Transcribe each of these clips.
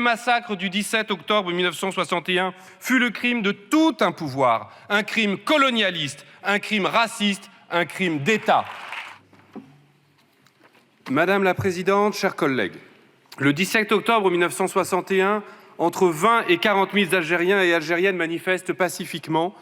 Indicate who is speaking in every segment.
Speaker 1: le massacre du 17 octobre 1961 fut le crime de tout un pouvoir, un crime colonialiste, un crime raciste, un crime d'État. Madame la Présidente, chers collègues, le 17 octobre 1961, entre 20 et 40 000 Algériens et Algériennes manifestent pacifiquement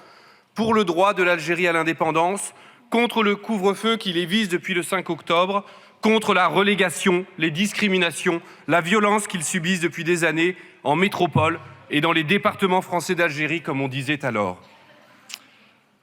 Speaker 1: pour le droit de l'Algérie à l'indépendance, contre le couvre-feu qui les vise depuis le 5 octobre, contre la relégation, les discriminations, la violence qu'ils subissent depuis des années en métropole et dans les départements français d'Algérie, comme on disait alors.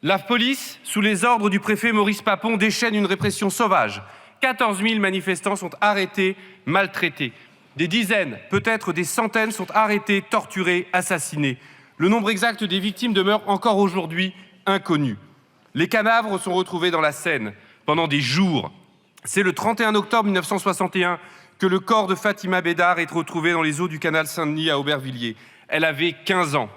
Speaker 1: La police, sous les ordres du préfet Maurice Papon, déchaîne une répression sauvage. 14 000 manifestants sont arrêtés, maltraités. Des dizaines, peut-être des centaines, sont arrêtés, torturés, assassinés. Le nombre exact des victimes demeure encore aujourd'hui inconnu. Les cadavres sont retrouvés dans la Seine pendant des jours. C'est le 31 octobre 1961 que le corps de Fatima Bédar est retrouvé dans les eaux du canal Saint-Denis à Aubervilliers. Elle avait 15 ans.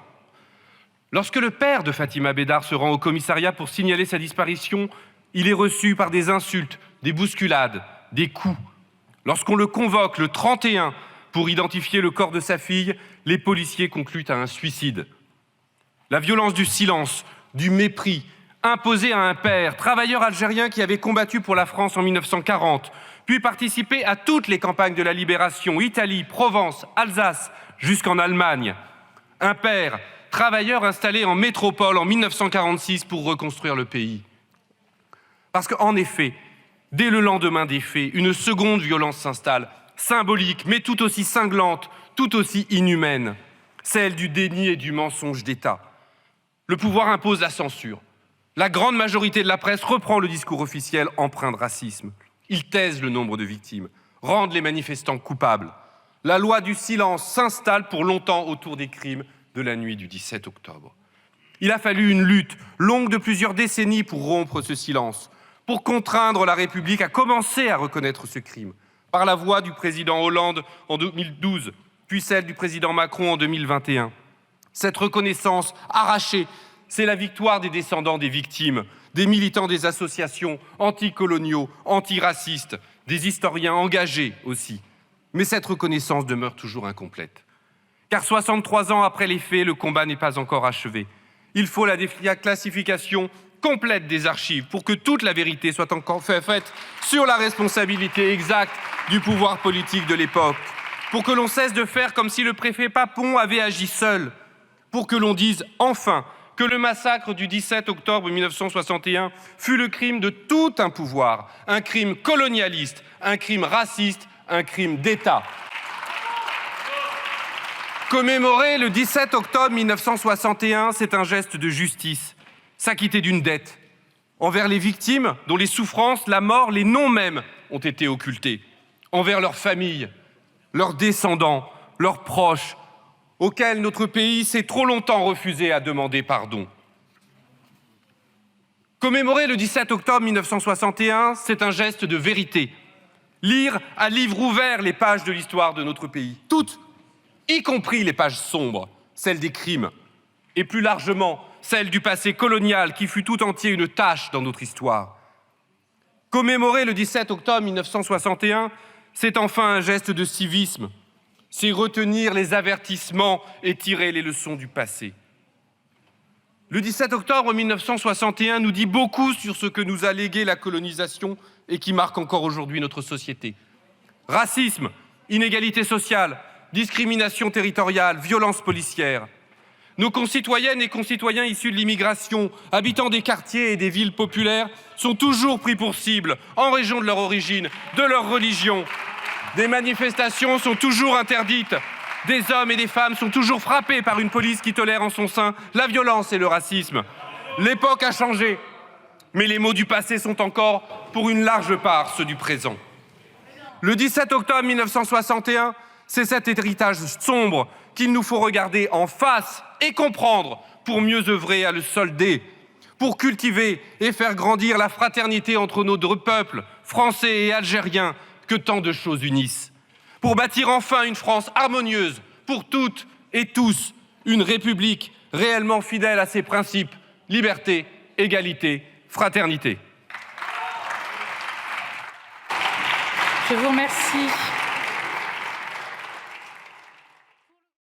Speaker 1: Lorsque le père de Fatima Bédar se rend au commissariat pour signaler sa disparition, il est reçu par des insultes, des bousculades, des coups. Lorsqu'on le convoque le 31 pour identifier le corps de sa fille, les policiers concluent à un suicide. La violence du silence, du mépris, imposé à un père, travailleur algérien qui avait combattu pour la France en 1940, puis participé à toutes les campagnes de la libération, Italie, Provence, Alsace, jusqu'en Allemagne. Un père, travailleur installé en métropole en 1946 pour reconstruire le pays. Parce qu'en effet, dès le lendemain des faits, une seconde violence s'installe, symbolique, mais tout aussi cinglante, tout aussi inhumaine, celle du déni et du mensonge d'État. Le pouvoir impose la censure. La grande majorité de la presse reprend le discours officiel empreint de racisme. Ils taisent le nombre de victimes, rendent les manifestants coupables. La loi du silence s'installe pour longtemps autour des crimes de la nuit du 17 octobre. Il a fallu une lutte longue de plusieurs décennies pour rompre ce silence, pour contraindre la République à commencer à reconnaître ce crime, par la voix du président Hollande en 2012, puis celle du président Macron en 2021. Cette reconnaissance arrachée, c'est la victoire des descendants des victimes, des militants des associations anticoloniaux, antiracistes, des historiens engagés aussi. Mais cette reconnaissance demeure toujours incomplète. Car 63 ans après les faits, le combat n'est pas encore achevé. Il faut la classification complète des archives pour que toute la vérité soit encore faite sur la responsabilité exacte du pouvoir politique de l'époque, pour que l'on cesse de faire comme si le préfet Papon avait agi seul, pour que l'on dise enfin que le massacre du 17 octobre 1961 fut le crime de tout un pouvoir, un crime colonialiste, un crime raciste, un crime d'État. Commémorer le 17 octobre 1961, c'est un geste de justice, s'acquitter d'une dette envers les victimes dont les souffrances, la mort, les noms même ont été occultés, envers leurs familles, leurs descendants, leurs proches, auxquels notre pays s'est trop longtemps refusé à demander pardon. Commémorer le 17 octobre 1961, c'est un geste de vérité. Lire à livre ouvert les pages de l'histoire de notre pays, toutes, y compris les pages sombres, celles des crimes, et plus largement celles du passé colonial qui fut tout entier une tache dans notre histoire. Commémorer le 17 octobre 1961, c'est enfin un geste de civisme. C'est retenir les avertissements et tirer les leçons du passé. Le 17 octobre 1961 nous dit beaucoup sur ce que nous a légué la colonisation et qui marque encore aujourd'hui notre société. Racisme, inégalité sociale, discrimination territoriale, violence policière. Nos concitoyennes et concitoyens issus de l'immigration, habitant des quartiers et des villes populaires, sont toujours pris pour cible en raison de leur origine, de leur religion. Des manifestations sont toujours interdites. Des hommes et des femmes sont toujours frappés par une police qui tolère en son sein la violence et le racisme. L'époque a changé, mais les maux du passé sont encore, pour une large part, ceux du présent. Le 17 octobre 1961, c'est cet héritage sombre qu'il nous faut regarder en face et comprendre pour mieux œuvrer à le solder, pour cultiver et faire grandir la fraternité entre nos deux peuples, français et algériens, que tant de choses unissent, pour bâtir enfin une France harmonieuse pour toutes et tous, une République réellement fidèle à ses principes, liberté, égalité, fraternité.
Speaker 2: Je vous remercie.